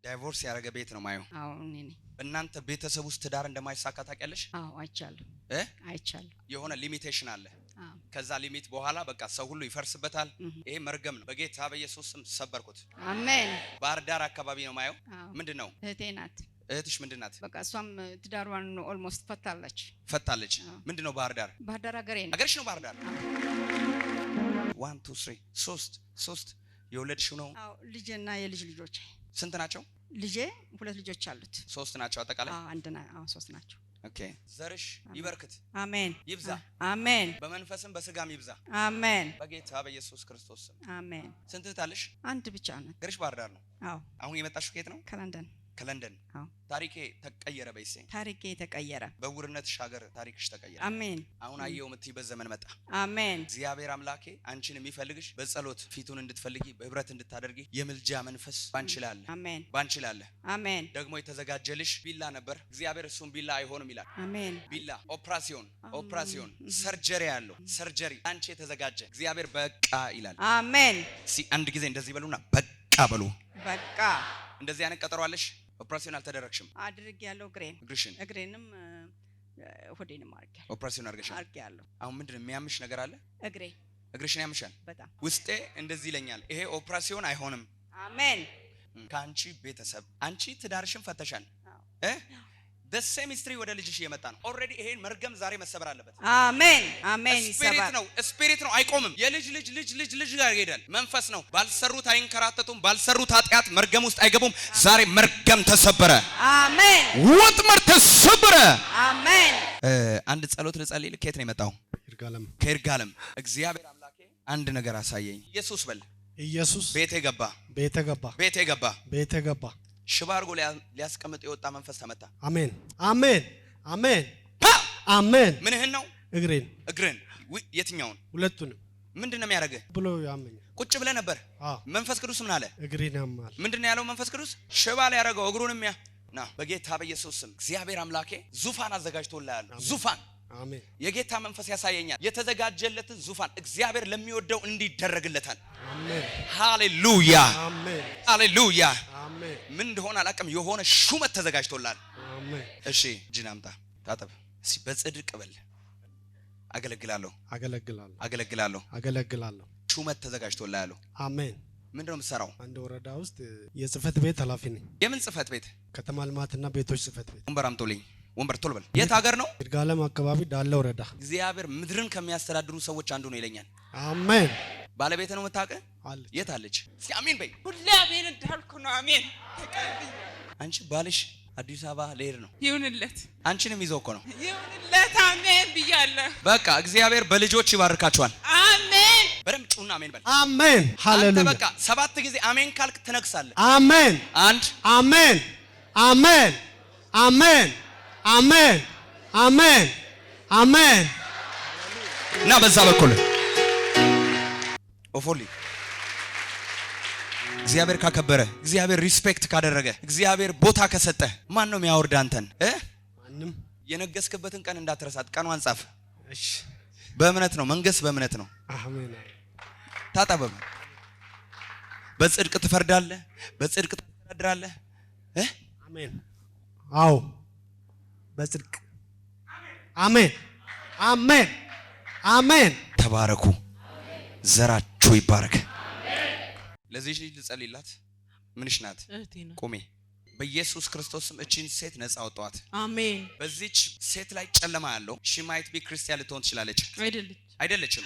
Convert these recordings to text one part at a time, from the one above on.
ዳይቮርስ ያረገ ቤት ነው ማየው። አዎ እኔ ነኝ። እናንተ ቤተሰብ ውስጥ ትዳር እንደማይሳካ ታውቂያለሽ? አዎ አይቻለሁ። አይቻለሁ። የሆነ ሊሚቴሽን አለ። አዎ ከዛ ሊሚት በኋላ በቃ ሰው ሁሉ ይፈርስበታል። ይሄ መርገም ነው። በጌታ በኢየሱስ ስም ሰበርኩት። አሜን። ባህር ዳር አካባቢ ነው ማየው። ምንድነው? እህቴ ናት። እህትሽ ምንድናት? በቃ እሷም ትዳሯን ኦልሞስት ፈታለች። ምንድነው ባህር ዳር? ባህር ዳር ሀገሬ ነው። ሀገርሽ ነው ባህር ዳር? 1 2 3 3 የወለድሽው ነው? አዎ ልጄና የልጅ ልጆች። ስንት ናቸው? ልጄ 2 ልጆች አሉት። 3 ናቸው አጠቃላይ? አዎ 3 ናቸው። ኦኬ ዘርሽ ይበርክት። አሜን። ይብዛ። አሜን። በመንፈስም በስጋም ይብዛ። አሜን። በጌታ በኢየሱስ ክርስቶስ ስም አሜን። ስንት እህት አለሽ? አንድ ብቻ ነው። ሀገርሽ ባህር ዳር ነው? አዎ። አሁን የመጣሽው ከየት ነው? ከለንደን። አዎ። ታሪኬ ተቀየረ በይሴ። ታሪኬ ተቀየረ። በውርነትሽ ሀገር ታሪክሽ ተቀየረ። አሜን። አሁን አየው የምትይበት ዘመን መጣ። አሜን። እግዚአብሔር አምላኬ አንቺን የሚፈልግሽ በጸሎት ፊቱን እንድትፈልጊ በህብረት እንድታደርጊ የምልጃ መንፈስ ባንችላለ። አሜን። ባንችላለ። አሜን። ደግሞ የተዘጋጀልሽ ቢላ ነበር። እግዚአብሔር እሱም ቢላ አይሆንም ይላል። አሜን። ቢላ ኦፕራሲዮን ሰርጀሪ ያለው ሰርጀሪ አንቺ የተዘጋጀ እግዚአብሔር በቃ ይላል። አሜን። አንድ ጊዜ እንደዚህ በሉና በቃ በሉ። በቃ እንደዚህ አይነት ቀጠሮ አለሽ? ኦፕራሲዮን አልተደረግሽም? አድርጌያለሁ። እግሬንም ሆዴንም አድርጌያለሁ። ኦፕራሲዮን አድርጌያለሁ። አሁን ምንድነው የሚያምሽ ነገር አለ? እግርሽን ያምሻል? በጣም ውስጤ እንደዚህ ይለኛል፣ ይሄ ኦፕራሲዮን አይሆንም። አሜን። ከአንቺ ቤተሰብ አንቺ ትዳርሽን ፈተሻል። ደሴም ሂስትሪ ወደ ልጅሽ እየመጣ ነው። ኦልሬዲ ይሄን መርገም ዛሬ መሰበር አለበት። አሜን። አሜን። ስፒሪት ነው አይቆምም። የልጅ ልጅ ጋር ይሄዳል። መንፈስ ነው። ባልሰሩት አይንከራተቱም። ባልሰሩት ኃጢአት መርገም ውስጥ አይገቡም። ዛሬ መርገም ተሰበረ። አሜን። ወጥመድ ተሰበረ። አሜን። አንድ ጸሎት ልጸልይ። ከየት ነው የመጣው? ከይርጋለም። እግዚአብሔር አምላኬ አንድ ነገር አሳየኝ። ኢየሱስ በል። ኢየሱስ ቤቴ ገባ ሽባ አድርጎ ሊያስቀምጥ የወጣ መንፈስ ተመታ። አሜን። ምንህን ነው? እግሬን። የትኛውን? ሁለቱንም። ምንድነው የሚያደርግህ? ብሎ ያመኝ። ቁጭ ብለህ ነበር። መንፈስ ቅዱስ ምን አለ? እግሬን ያማል። ምንድነው ያለው መንፈስ ቅዱስ? ሽባ ሊያደርገው እግሩንም ና በጌታ በኢየሱስ ስም እግዚአብሔር አምላኬ ዙፋን አዘጋጅቶልሃል። ዙፋን። አሜን። የጌታ መንፈስ ያሳየኛል። የተዘጋጀለትን ዙፋን እግዚአብሔር ለሚወደው እንዲደረግለታል። አሜን። ሃሌሉያ። አሜን። ሃሌሉያ። አሜን። ምን እንደሆነ አላውቅም። የሆነ ሹመት ተዘጋጅቶልሃል። አሜን። እሺ እጅን አምጣ ታጠብ። እስኪ በጽድቅ በል። አገለግላለሁ። ሹመት ተዘጋጅቶልሃል። አሜን። ምንድነው የምትሰራው? አንድ ወረዳ ውስጥ የጽህፈት ቤት ኃላፊ ነኝ። የምን ጽህፈት ቤት? ከተማ ልማትና ቤቶች ጽህፈት ቤት። ወንበር አምጦልኝ። ወንበር ቶሎ በል። የት ሀገር ነው? ይርጋለም አካባቢ ዳለ ወረዳ። እግዚአብሔር ምድርን ከሚያስተዳድሩ ሰዎች አንዱ ነው ይለኛል። አሜን። ባለቤት ነው የምታውቀው? አለች። የት አለች? እስኪ አሜን በይ። ሁሌ አሜን እንዳልኩ ነው። አሜን። አንቺ ባልሽ አዲስ አበባ ልሄድ ነው። ይሁንለት። አንቺንም ይዘው እኮ ነው። ይሁንለት። አሜን ብያለሁ። በቃ እግዚአብሔር በልጆች ይባርካቸዋል። አሜን። በደምብ ጩና አሜን በል። አሜን። ሃሌሉያ። በቃ 7 ጊዜ አሜን ካልክ ትነግሳለህ። አሜን። አንድ አሜን። አሜን። አሜን። አሜን። አሜን። አሜን። እና በዛ በኩል ኦፎሊ እግዚአብሔር ካከበረ፣ እግዚአብሔር ሪስፔክት ካደረገ፣ እግዚአብሔር ቦታ ከሰጠ ማን ነው የሚያወርድ አንተን? ማንም። የነገስክበትን ቀን እንዳትረሳት። ቀኗን ጻፍ። እሺ። በእምነት ነው መንገስ፣ በእምነት ነው። አሜን። ታጠበብ። በጽድቅ ትፈርዳለህ፣ በጽድቅ ትተዳደራለህ። አሜን። አዎ በጽድቅ። አሜን። አሜን። አሜን። ተባረኩ። ዘራችሁ ይባረክ። ለዚህ ልጅ ልጸልይላት። ምንሽ ናት? እህቴ ነው። ቆሜ በኢየሱስ ክርስቶስ ስም እቺን ሴት ነፃ አውጣት። አሜን። በዚች ሴት ላይ ጨለማ ያለው ሺ ማይት ቢ ክርስቲያን ልትሆን ትችላለች። አይደለችም።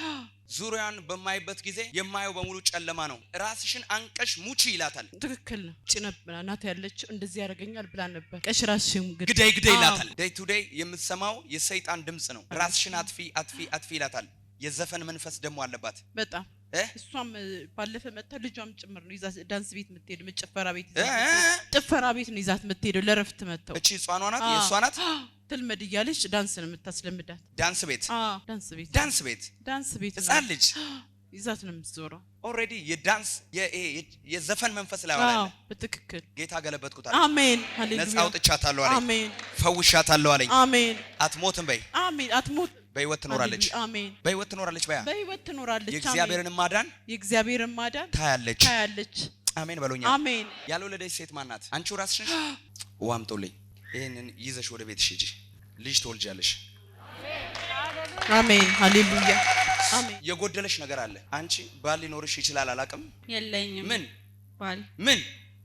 ዙሪያን በማይበት ጊዜ የማየው በሙሉ ጨለማ ነው። ራስሽን አንቀሽ ሙቺ ይላታል። ትክክል ነው። ጭነብና ናት ያለችው እንደዚህ ያደርገኛል ብላ ነበር። ቀሽ ራስሽን ግደይ ይላታል። ዴይ ቱ ዴይ የምትሰማው የሰይጣን ድምጽ ነው። ራስሽን አጥፊ ይላታል። የዘፈን መንፈስ ደግሞ አለባት በጣም። እሷም ባለፈ መጣ ልጇም ጭምር ነው ይዛ ዳንስ ቤት የምትሄድ ጭፈራ ቤት ነው ይዛት የምትሄደው ለረፍት መጣው። እቺ ጿኗ ናት፣ የሷ ናት። ትልመድ እያለች ዳንስ ነው የምታስለምዳት። ዳንስ ቤት ህፃን ልጅ ይዛት ነው የምትዞረው። ኦሬዲ የዳንስ የዘፈን መንፈስ ላይ አለ። በትክክል ጌታ ገለበጥኩታል። አሜን። ሃሌሉያ። ነፃ አውጥቻታለሁ አለኝ። አሜን። ፈውሻታለሁ አለኝ። አሜን። አትሞትም በይ። አሜን። አትሞት በህይወት ትኖራለች። አሜን። በህይወት ትኖራለች። በህይወት ትኖራለች። የእግዚአብሔርን ማዳን ታያለች። አሜን በሉኛ። አሜን። ያልወለደች ሴት ማን ናት? አንቺው ራስሽ ነሽ? ዋምጦልኝ ይሄንን ይዘሽ ወደ ቤትሽ ሂጂ። ልጅ ትወልጃለሽ። አሜን ሃሌሉያ አሜን። የጎደለሽ ነገር አለ። አንቺ ባል ሊኖርሽ ይችላል አላቅም። የለኝም። ምን ባል ምን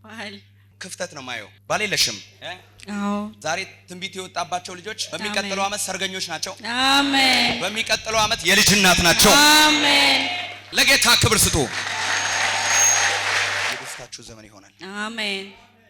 ባል ክፍተት ነው ማየው። ባል የለሽም? አዎ። ዛሬ ትንቢት የወጣባቸው ልጆች በሚቀጥለው ዓመት ሰርገኞች ናቸው። አሜን። በሚቀጥለው ዓመት የልጅ እናት ናቸው። አሜን። ለጌታ ክብር ስጡ። የደስታችሁ ዘመን ይሆናል። አሜን።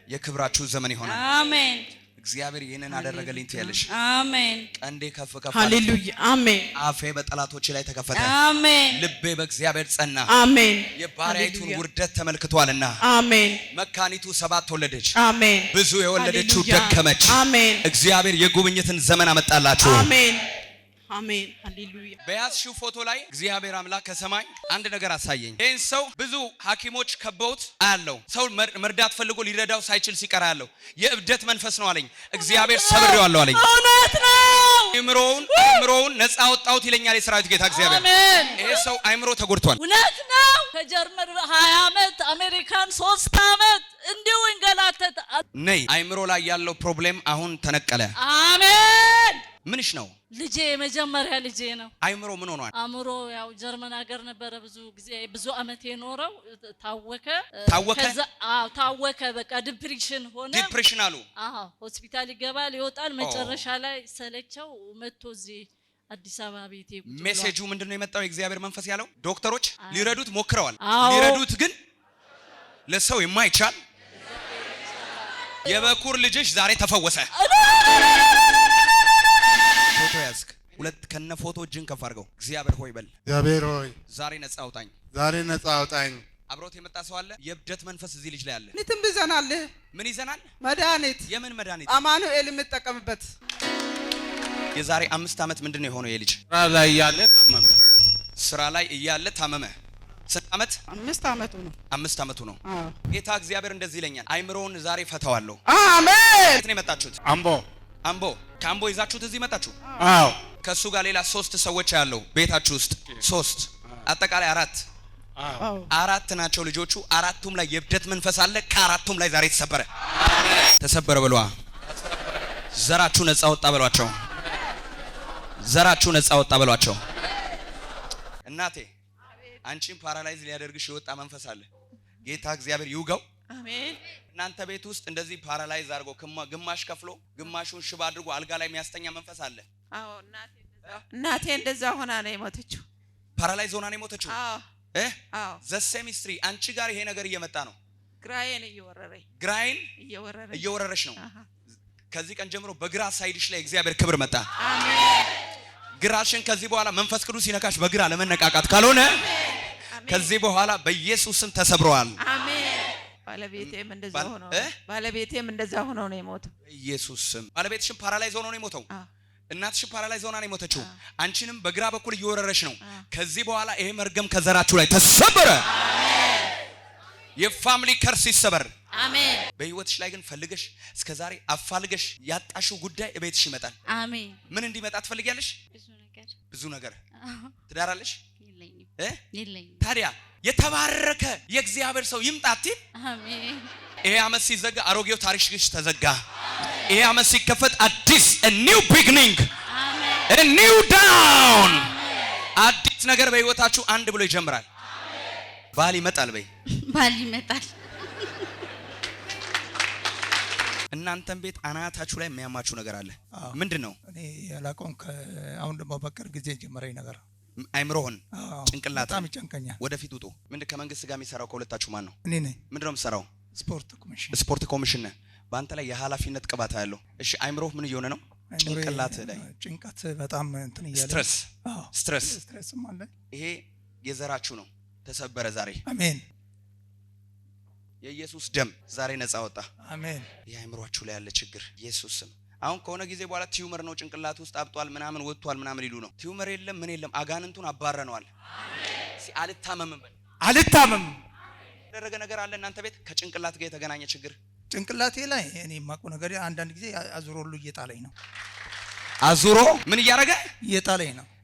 የክብራችሁ ዘመን ይሆናል። አሜን። እግዚአብሔር ይሄንን አደረገልኝ ትያለሽ። አሜን። ቀንዴ ከፍ ከፍ ሃሌሉያ አሜን። አፌ በጠላቶች ላይ ተከፈተ። አሜን። ልቤ በእግዚአብሔር ጸና። አሜን። የባሪያይቱን ውርደት ተመልክቷልና። አሜን። መካኒቱ 7 ወለደች። አሜን። ብዙ የወለደችው ደከመች። አሜን። እግዚአብሔር የጉብኝትን ዘመን አመጣላችሁ። አሜን አሜን ሃሌሉያ። በያዝሽው ፎቶ ላይ እግዚአብሔር አምላክ ከሰማይ አንድ ነገር አሳየኝ። ይህን ሰው ብዙ ሐኪሞች ከበውት አያለው። ሰው መርዳት ፈልጎ ሊረዳው ሳይችል ሲቀር አያለው። የእብደት መንፈስ ነው አለኝ። እግዚአብሔር ሰብሬዋለሁ አለኝ። እውነት ነው። አይምሮውን ነፃ አወጣሁት ይለኛል የሰራዊት ጌታ እግዚአብሔር። አሜን። ይሄ ሰው አይምሮ ተጎድቷል። እውነት ነው። ከጀርመን 20 ዓመት አሜሪካን 3 ዓመት እንዲሁ እንገላተት። ነይ አይምሮ ላይ ያለው ፕሮብሌም አሁን ተነቀለ። አሜን። ምንሽ ነው? ልጄ የመጀመሪያ ልጄ ነው። አይምሮ ምን ሆኗል? አእምሮ ያው ጀርመን ሀገር ነበረ ብዙ ጊዜ ብዙ አመት የኖረው ታወከ። ታወከ በቃ ዲፕሬሽን ሆነ። ዲፕሬሽን አሉ። ሆስፒታል ይገባል ይወጣል። መጨረሻ ላይ ሰለቸው መጥቶ እዚህ አዲስ አበባ ቤቴ ቁጭ ብሏል። ሜሴጁ ምንድነው የመጣው? የእግዚአብሔር መንፈስ ያለው ዶክተሮች ሊረዱት ሞክረዋል። ሊረዱት ግን ለሰው የማይቻል የበኩር ልጅሽ ዛሬ ተፈወሰ። ፎቶ ያዝክ ሁለት ከነ ፎቶ እጅን ከፍ አድርገው። እግዚአብሔር ሆይ በል። እግዚአብሔር ሆይ ዛሬ ነፃ አውጣኝ። ዛሬ ነፃ አውጣኝ። አብሮት የመጣ ሰው አለ። የእብደት መንፈስ እዚህ ልጅ ላይ አለ። ንትም ብዘናል። ምን ይዘናል? መድኃኒት። የምን መድኃኒት? አማኑኤል የምጠቀምበት። የዛሬ 5 ዓመት ምንድነው የሆነው? የልጅ ስራ ላይ እያለ ታመመ። ስራ ላይ እያለ ታመመ። ስንት ዓመት? 5 ዓመቱ ነው። 5 ዓመቱ ነው። ጌታ እግዚአብሔር እንደዚህ ይለኛል፣ አይምሮውን ዛሬ ፈታዋለሁ። አሜን። የት ነው የመጣችሁት? አምቦ። ከአምቦ ይዛችሁት እዚህ መጣችሁ? አዎ። ከሱ ጋር ሌላ 3 ሰዎች ያለው ቤታችሁ ውስጥ 3 አጠቃላይ 4 ናቸው ልጆቹ። 4ቱም ላይ የእብደት መንፈስ አለ። ከ4ቱም ላይ ዛሬ ተሰበረ በሏ። ዘራችሁ ነፃ ወጣ በሏቸው። ዘራችሁ ነፃ ወጣ በሏቸው። እናቴ አንቺን ፓራላይዝ ሊያደርግሽ የወጣ መንፈስ አለ። ጌታ እግዚአብሔር ይውጋው። አሜን። እናንተ ቤት ውስጥ እንደዚህ ፓራላይዝ አድርጎ ግማሽ ከፍሎ ግማሹን ሽባ አድርጎ አልጋ ላይ የሚያስተኛ መንፈስ አለ። አዎ እናቴ እንደዛ ሆና ነው የሞተችው። ፓራላይዝ ሆና ነው የሞተችው። አዎ ዘሴሚስትሪ አንቺ ጋር ይሄ ነገር እየመጣ ነው። ግራዬን እየወረረሽ ነው። ከዚህ ቀን ጀምሮ በግራ ሳይድሽ ላይ እግዚአብሔር ክብር መጣ። አሜን። ግራሽን ከዚህ በኋላ መንፈስ ቅዱስ ይነካሽ በግራ ለመነቃቃት ካልሆነ ከዚህ በኋላ በኢየሱስ ስም ተሰብረዋል። አሜን። ባለቤቴም እንደዛ ሆኖ ነው የሞተው። በኢየሱስ ስም ባለቤትሽም ፓራላይዝ ሆኖ ነው የሞተው። እናትሽም ፓራላይዝ ሆና ነው የሞተችው። አንቺንም በግራ በኩል እየወረረሽ ነው። ከዚህ በኋላ ይሄ መርገም ከዘራችሁ ላይ ተሰበረ። የፋሚሊ ከርስ ይሰበር። አሜን። በህይወትሽ ላይ ግን ፈልገሽ እስከዛሬ አፋልገሽ ያጣሽው ጉዳይ እቤትሽ ይመጣል። አሜን። ምን እንዲመጣ ትፈልጊያለሽ? ብዙ ነገር። ትዳራለሽ? የለኝም። ታዲያ የተባረከ የእግዚአብሔር ሰው ይምጣት። አሜን። ይሄ አመት ሲዘጋ አሮጌው ታሪክሽ ተዘጋ። ይሄ አመት ሲከፈት አዲስ ኒው ቢግኒንግ ኒው ዳውን አዲስ ነገር በህይወታችሁ አንድ ብሎ ይጀምራል። ባል ይመጣል። ባል ይመጣል። እናንተም ቤት አናታችሁ ላይ የሚያማችሁ ነገር አለ። ምንድነው? እኔ ያላቆም አሁን ደግሞ በቅርብ ጊዜ ጀመረኝ ነገር አይምሮህን ጭንቅላት በጣም ይጨንቀኛል። ወደፊት ውጡ። ምንድን ከመንግስት ጋር የሚሰራው ከሁለታችሁ ማን ነው? እኔ ነኝ። ምንድነው የምትሰራው? ስፖርት ኮሚሽን። በአንተ ላይ የኃላፊነት ቅባት ያለው። እሺ አይምሮህ ምን እየሆነ ነው? ጭንቅላት ላይ ጭንቀት በጣም እንትን እያለ ስትረስም አለ። ይሄ የዘራችሁ ነው። ተሰበረ ዛሬ። አሜን። የኢየሱስ ደም ዛሬ ነፃ ወጣ። አሜን። የአይምሮአችሁ ላይ ያለ ችግር ኢየሱስ ስም። አሁን ከሆነ ጊዜ በኋላ ቲዩመር ነው ጭንቅላት ውስጥ አብጧል ምናምን ወጥቷል ምናምን ይሉ ነው። ቲዩመር የለም ምን የለም፣ አጋንንቱን አባረነዋል። አልታመምም። ያደረገ ነገር አለ እናንተ ቤት ከጭንቅላት ጋር የተገናኘ ችግር? ጭንቅላቴ ላይ እኔ የማውቀው ነገር አንዳንድ ጊዜ አዙሮ ሁሉ እየጣለኝ ነው። አዙሮ ምን እያደረገ?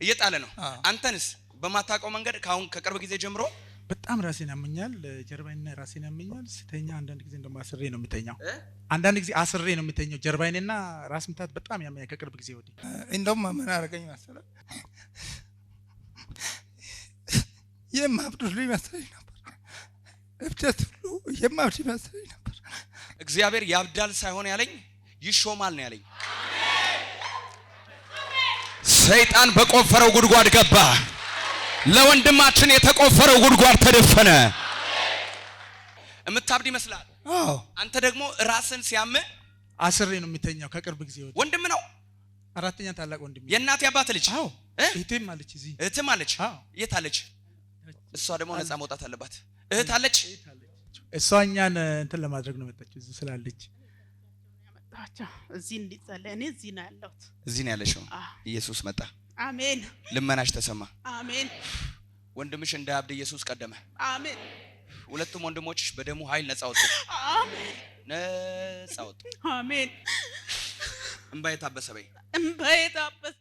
እየጣለ ነው። አንተንስ በማታውቀው መንገድ ከቅርብ ጊዜ ጀምሮ በጣም ራሴን ያመኛል፣ ጀርባዬና ራሴን ያመኛል። ስተኛ አንዳንድ ጊዜ እንደማ አስሬ ነው የምተኛው። አንዳንድ ጊዜ አስሬ ነው የምተኛው። ጀርባዬንና ራስ ምታት በጣም ያመኛል ከቅርብ ጊዜ ወዲህ። እንደውም ምን አደረገኝ መሰለህ? የማብድ ሁሉ ይመስለኝ ነበር። እብደት ሁሉ የማብድ ይመስለኝ ነበር። እግዚአብሔር ያብዳል ሳይሆን ያለኝ ይሾማል ነው ያለኝ። ሰይጣን በቆፈረው ጉድጓድ ገባ። ለወንድማችን የተቆፈረው ጉድጓድ ተደፈነ። እምታብድ ይመስላል። አዎ። አንተ ደግሞ ራስን ሲያምህ አስሬ ነው የምተኛው ከቅርብ ጊዜ ወዲህ። ወንድም ነው? አራተኛ ታላቅ ወንድም። የእናት ያባት ልጅ? አዎ። እህቴም አለች እዚህ። እህትም አለች? አዎ። የት አለች? እሷ ደግሞ ነፃ መውጣት አለባት። እህት አለች? እሷ እኛን እንትን ለማድረግ ነው መጣችው እዚህ ስላለች። እዚህ እንዲጸለይ እኔ እዚህ ነው ያለሁት። እዚህ ነው ያለሽው? ኢየሱስ መጣ። አሜን። ልመናሽ ተሰማ። አሜን። ወንድምሽ እንዳያብድ ኢየሱስ ቀደመ። አሜን። ሁለቱም ወንድሞችሽ በደሙ ኃይል ነፃ ወጡ። አሜን። ነፃ ወጡ። አሜን። እንባዬ ታበሰ በይ። እንባዬ ታበሰ